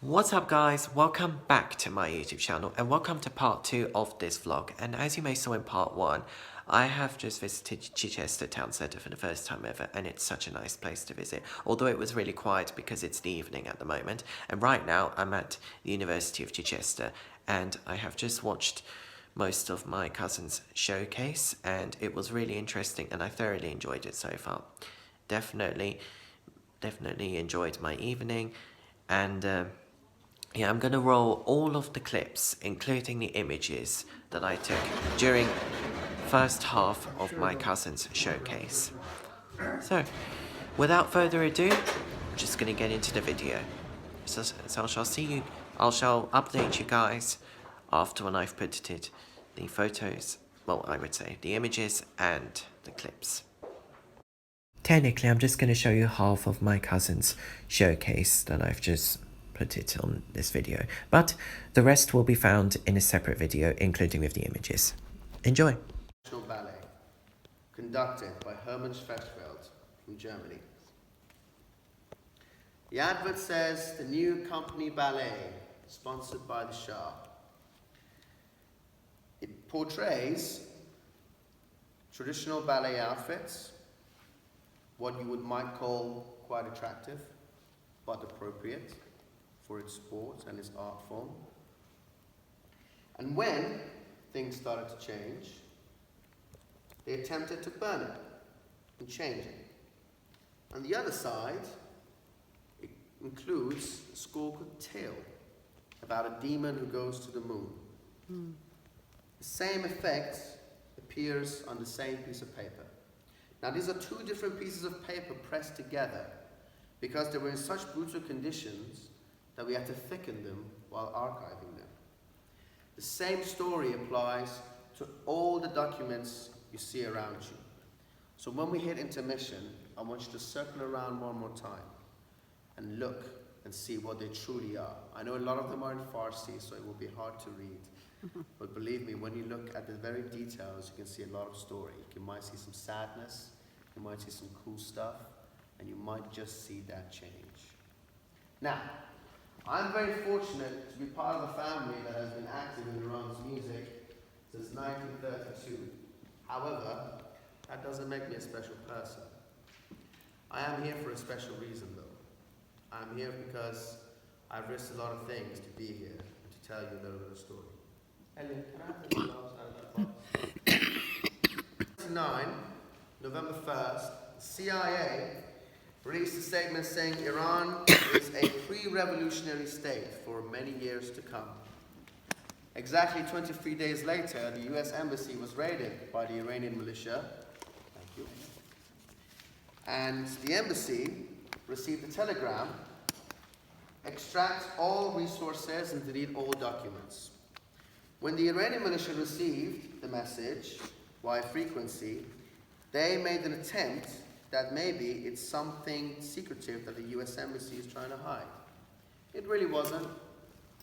What's up guys, welcome back to my YouTube channel and welcome to part 2 of this vlog. And as you may saw in part 1, I have just visited Chichester town centre for the first time ever, and it's such a nice place to visit, although it was really quiet because it's the evening at the moment. And right now I'm at the University of Chichester and I have just watched most of my cousin's showcase and it was really interesting and I thoroughly enjoyed it so far. Definitely enjoyed my evening, and yeah, I'm gonna roll all of the clips, including the images that I took during first half of my cousin's showcase. So, without further ado, I'm just gonna get into the video. So I shall update you guys after when I've put it, the photos, well, I would say the images and the clips. Technically, I'm just going to show you half of my cousin's showcase that I've just put it on this video, but the rest will be found in a separate video, including with the images. Enjoy! National Ballet, conducted by Hermann Schwetzfeld from Germany. The advert says the new company ballet, sponsored by the Shah. It portrays traditional ballet outfits, what you might call quite attractive, but appropriate for its sport and its art form. And when things started to change, they attempted to burn it and change it. On the other side, it includes a squawk tale about a demon who goes to the moon. The same effect appears on the same piece of paper. Now these are two different pieces of paper pressed together because they were in such brutal conditions that we had to thicken them while archiving them. The same story applies to all the documents you see around you. So when we hit intermission, I want you to circle around one more time and look and see what they truly are. I know a lot of them are in Farsi, so it will be hard to read. But believe me, when you look at the very details, you can see a lot of story. You might see some sadness, you might see some cool stuff, and you might just see that change. Now, I'm very fortunate to be part of a family that has been active in Iran's music since 1932. However, that doesn't make me a special person. I am here for a special reason though. I'm here because I've risked a lot of things to be here and to tell you a little bit of story. Elliot, can I have the gloves out of that box? 29, November 1st, the CIA released a statement saying Iran is a pre-revolutionary state for many years to come. Exactly 23 days later, the US embassy was raided by the Iranian militia. Thank you. And the embassy received a telegram: extract all resources and delete all documents. When the Iranian militia received the message via frequency, they made an attempt that maybe it's something secretive that the US embassy is trying to hide. It really wasn't.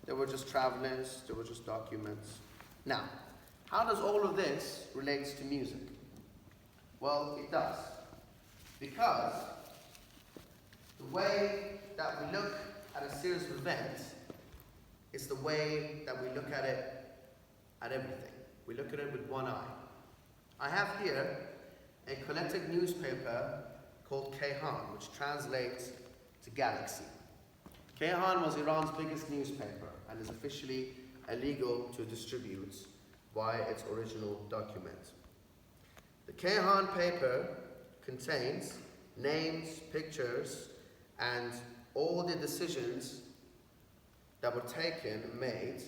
There were just travelers, there were just documents. Now, how does all of this relate to music? Well, it does. Because the way that we look at a series of events is the way that we look at it at everything. We look at it with one eye. I have here a collected newspaper called Kayhan, which translates to galaxy. Kayhan was Iran's biggest newspaper and is officially illegal to distribute via its original document. The Kayhan paper contains names, pictures, and all the decisions that were taken and made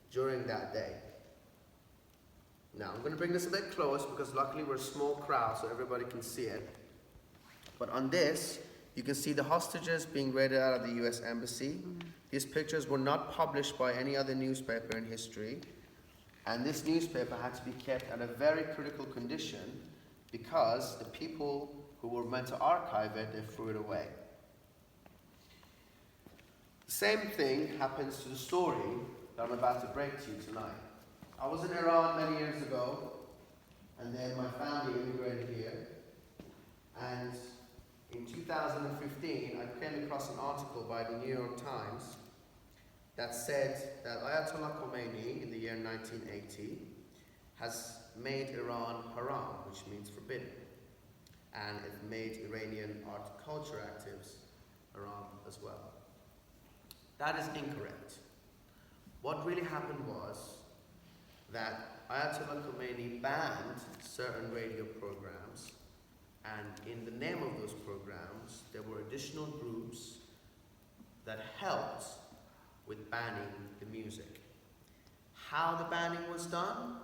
during that day. Now, I'm going to bring this a bit close because luckily we're a small crowd so everybody can see it. But on this, you can see the hostages being raided out of the US embassy. These pictures were not published by any other newspaper in history. And this newspaper had to be kept at a very critical condition because the people who were meant to archive it, they threw it away. The same thing happens to the story that I'm about to break to you tonight. I was in Iran many years ago, and then my family immigrated here. And in 2015, I came across an article by the New York Times that said that Ayatollah Khomeini in the year 1980 has made Iran haram, which means forbidden, and it made Iranian art and culture actives haram as well. That is incorrect. What really happened was that Ayatollah Khomeini banned certain radio programs, and in the name of those programs, there were additional groups that helped with banning the music. How the banning was done?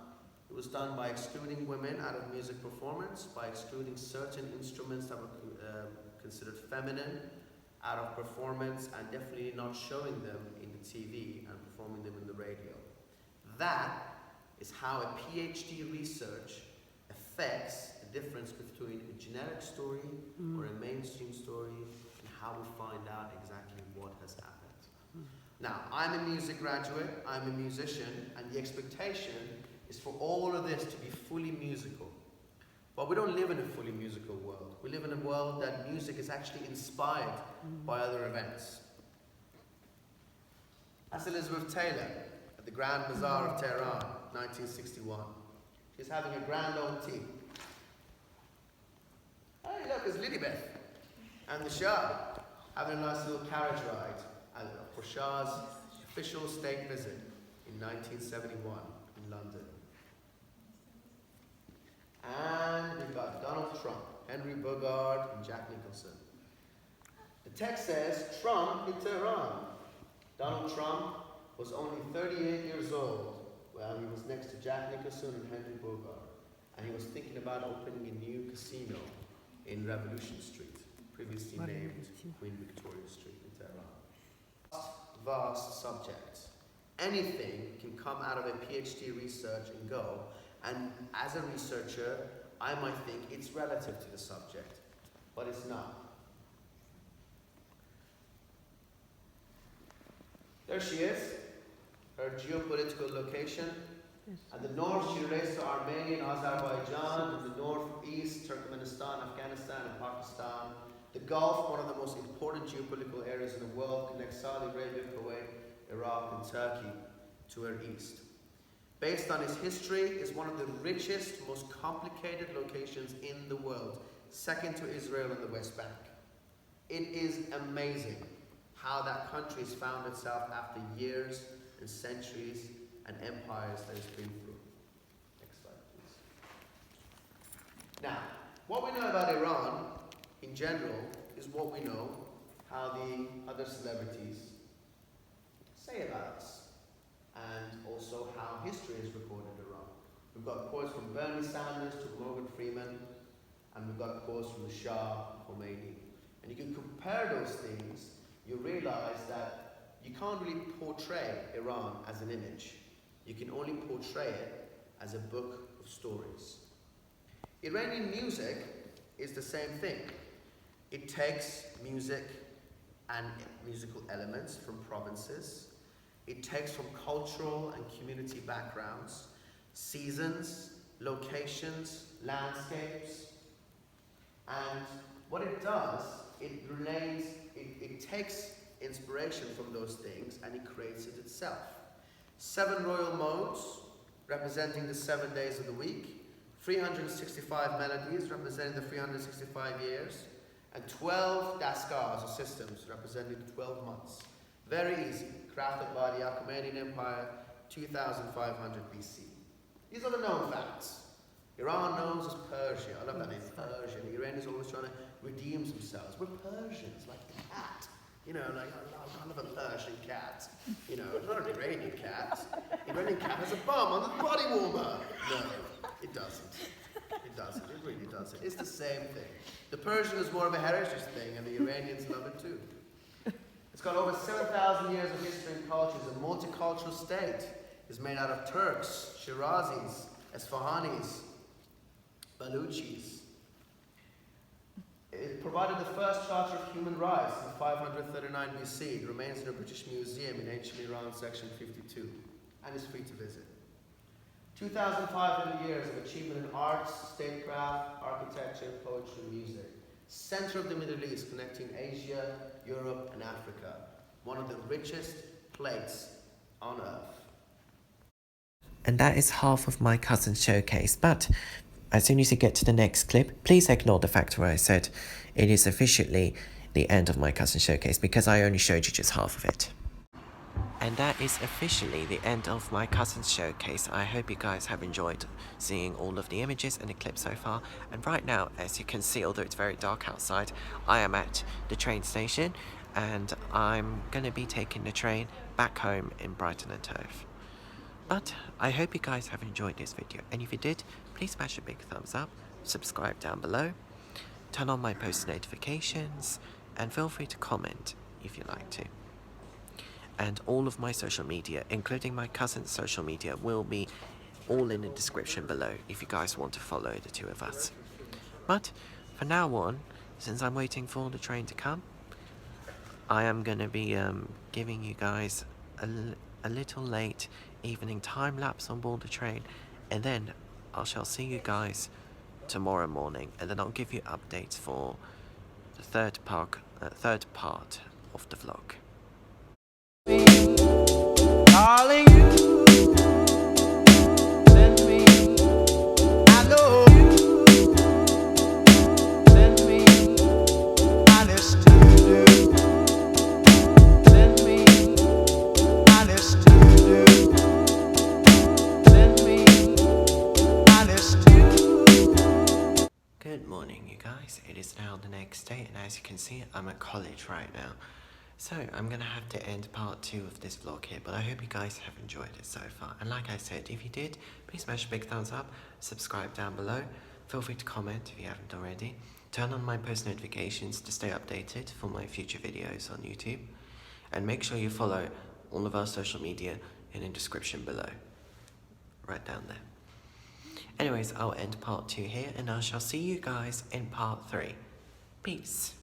It was done by excluding women out of music performance, by excluding certain instruments that were considered feminine out of performance, and definitely not showing them in the TV and performing them in the radio. That is how a PhD research affects the difference between a generic story or a mainstream story, and how we find out exactly what has happened. Now, I'm a music graduate, I'm a musician, and the expectation is for all of this to be fully musical. But we don't live in a fully musical world. We live in a world that music is actually inspired by other events. That's Elizabeth Taylor at the Grand Bazaar of Tehran, 1961. She's having a grand old tea. Hey, look, it's Lilibeth and the Shah having a nice little carriage ride for Shah's official state visit in 1971 in London. And we've got Donald Trump, Henry Bogart, and Jack Nicholson. The text says, Trump in Tehran. Donald Trump was only 38 years old when he was next to Jack Nicholson and Henry Bogart. And he was thinking about opening a new casino in Revolution Street, previously named Queen Victoria Street in Tehran. Vast subject. Anything can come out of a PhD research and go, and as a researcher, I might think it's relative to the subject, but it's not. There she is, her geopolitical location. At the north, she relates to Armenia and Azerbaijan. In the northeast, Turkmenistan, Afghanistan, and Pakistan. The Gulf, one of the most important geopolitical areas in the world, connects Saudi Arabia, Kuwait, Iraq, and Turkey to her east. Based on its history, is one of the richest, most complicated locations in the world, second to Israel and the West Bank. It is amazing how that country has found itself after years and centuries and empires that it's been through. Next slide, please. Now, what we know about Iran in general is what we know how the other celebrities say about us, and also how history is recorded Iran. We've got quotes from Bernie Sanders to Morgan Freeman, and we've got quotes from the Shah, Khomeini. And you can compare those things, you realize that you can't really portray Iran as an image. You can only portray it as a book of stories. Iranian music is the same thing. It takes music and musical elements from provinces. It takes from cultural and community backgrounds, seasons, locations, landscapes. And what it does, it takes inspiration from those things and it creates it itself. 7 royal modes representing the 7 days of the week, 365 melodies representing the 365 years, and 12 daskars or systems representing the 12 months. Very easy, crafted by the Achaemenid Empire, 2500 BC. These are the known facts. Iran knows as Persia. I love that name, Persia. The Iranians are always trying to redeem themselves. We're Persians, like the cat. You know, like, I love a Persian cat. You know, it's not an Iranian cat. The Iranian cat has a bum on the body warmer. No, it doesn't. It doesn't. It really doesn't. It's the same thing. The Persian is more of a heritage thing, and the Iranians love it too. It's got over 7,000 years of history and culture. It's a multicultural state. It's made out of Turks, Shirazis, Esfahanis, Baluchis. It provided the first Charter of Human Rights in 539 BC. It remains in a British museum in ancient Iran, section 52, and is free to visit. 2,500 years of achievement in arts, statecraft, architecture, poetry, and music. Center of the Middle East, connecting Asia, Europe, and Africa. One of the richest place on Earth. And that is half of my cousin's showcase, but as soon as you get to the next clip, please ignore the fact where I said it is officially the end of my cousin's showcase, because I only showed you just half of it. And that is officially the end of my cousin's showcase. I hope you guys have enjoyed seeing all of the images and the clips so far. And right now, as you can see, although it's very dark outside, I am at the train station and I'm going to be taking the train back home in Brighton and Hove. But I hope you guys have enjoyed this video, and if you did, please smash a big thumbs up, subscribe down below, turn on my post notifications, and feel free to comment if you like to. And all of my social media, including my cousin's social media, will be all in the description below if you guys want to follow the two of us. But for now on, since I'm waiting for the train to come, I am going to be giving you guys a little late evening time lapse on board the train, and then I shall see you guys tomorrow morning, and then I'll give you updates for the third part of the vlog. Darling, you send me, I know you send me, honest to do, send me, honest to do, send me, honest to. Good morning, you guys. It is now the next day, and as you can see, I'm at college right now. So I'm gonna have to end part 2 of this vlog here, but I hope you guys have enjoyed it so far. And like I said, if you did, please smash a big thumbs up, subscribe down below, feel free to comment if you haven't already, turn on my post notifications to stay updated for my future videos on YouTube, and make sure you follow all of our social media in the description below, right down there. Anyways, I'll end part 2 here, and I shall see you guys in part 3. Peace.